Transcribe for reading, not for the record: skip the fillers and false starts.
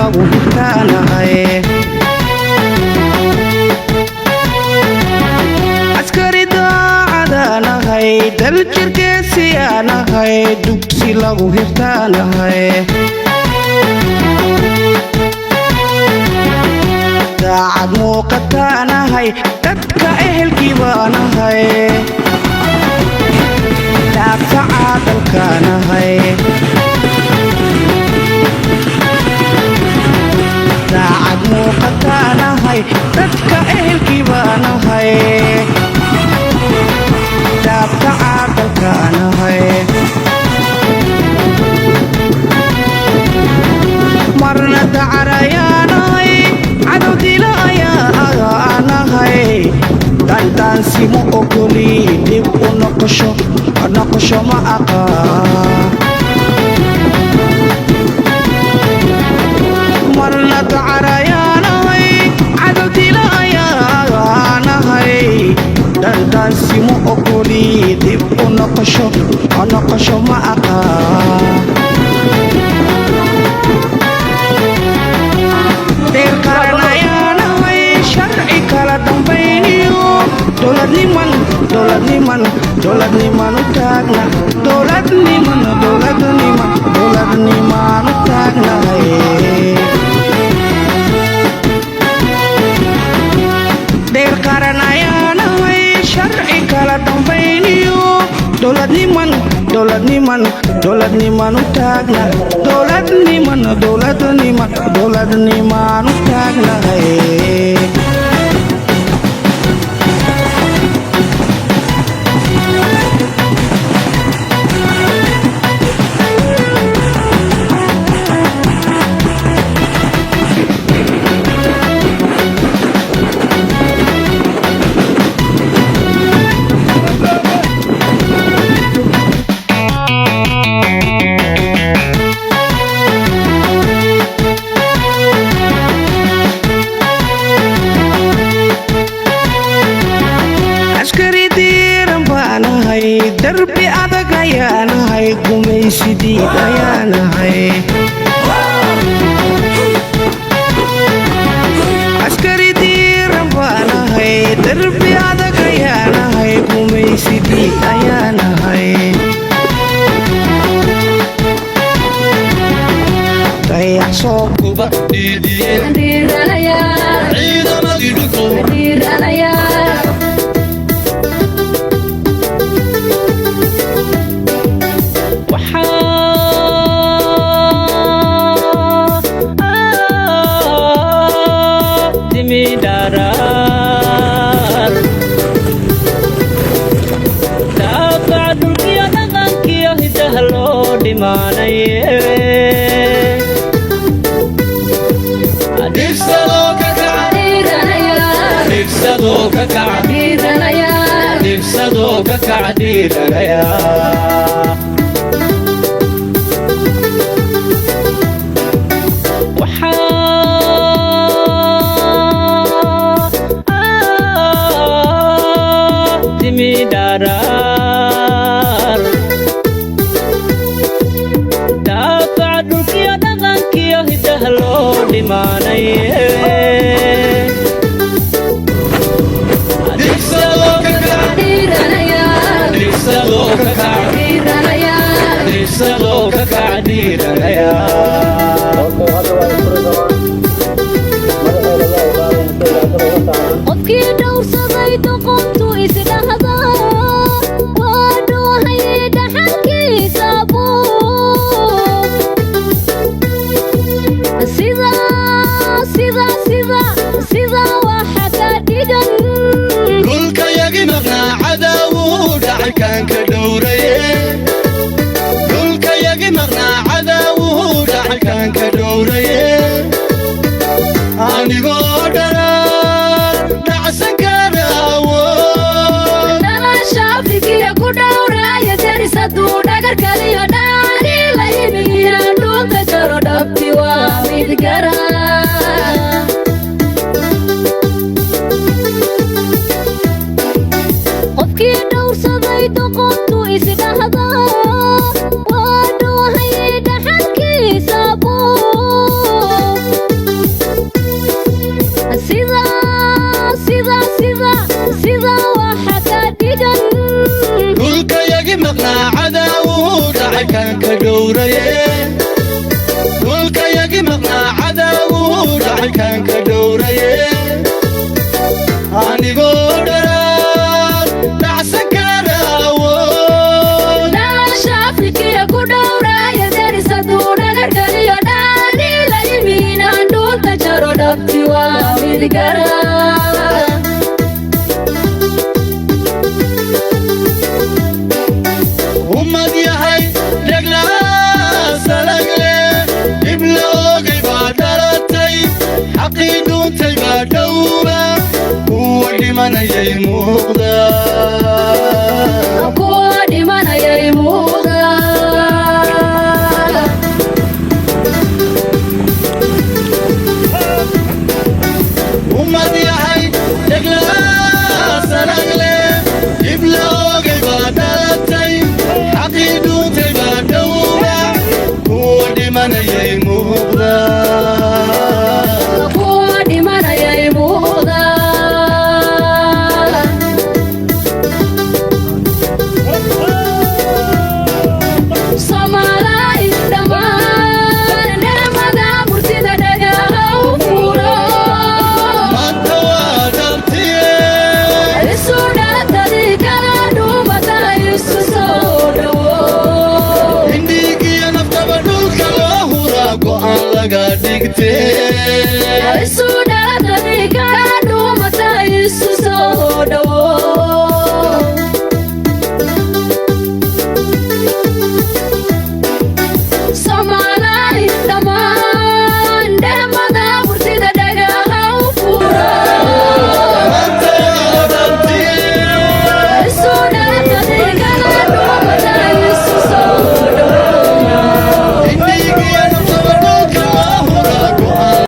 lagu hitaanahay askari daacadaanahay daljirgeesiyaanahay dugsi lagu hirtaanahay daacad muuqataanahay dadka ehelkii baanahay daabta caadalkaanahay daacad muuqataanahay dadka ehelkii baanahay daabta caadalkaanahay marna dacarayaanahay cadow dila ayaa aanahay dandaansi ma ogoli dib u noqosho ma aqaan marna dacarayaanahay cadow dila ayaa aanahay dandaansi ma ogoli dib u noqosho ma aqaan deer qaranayaanahay sharci kala dambayniyo dowladniman u taagna dowladniman u taagnahay deer qaranayaanahay sharci kala dambayniyo dowladniman u taagna dowladniman u taagnahay darbi adag ayaanahay gumaysidiid ayaanahay askari diiran baanahay darbi adag ayaanahay gumaysidiid ayaanahay dayax soo kuba ciidamadii dhufo qofkii dhowrsaday doqontu isdhahda waa dhoohaye dhaxalkiisa buu sida waxa ka dhigan dhulka yagi maqnaa cadawuu dhaxalkan ka dhowraye dhulka yagi maqnaa cadawuu dhaxalkan ka dhowraye anigoo dharar dhacsan karaawo dhala shaafigiya ku dhowraaya darisaduu dhagar kaliyo dhaani la yimiya dhulka jaro dhabti waa mid gara qofkii dhowrsaday doqontu isdhahda waa dhoohaye dhaxalkiisa buu sida waxa ka dhigan dhulka yagi maqnaa cadaawu dhacay kan ka dhowraye dhulka yagi maqnaa cadaawu dhacay kan ka dhowraye anigoo dharaan dhacsan karaawo nolosha Afrikiya ku dhowraya darisaduu dhagarkaliyo dhaani la yimiinaan dhulka jaro dhabti waa mid garaa ummad yahay dheglaha salagle ibla ogay baa dhalatay xaqii dhuuntay baa dhowra kuwa dhimanayay muuqda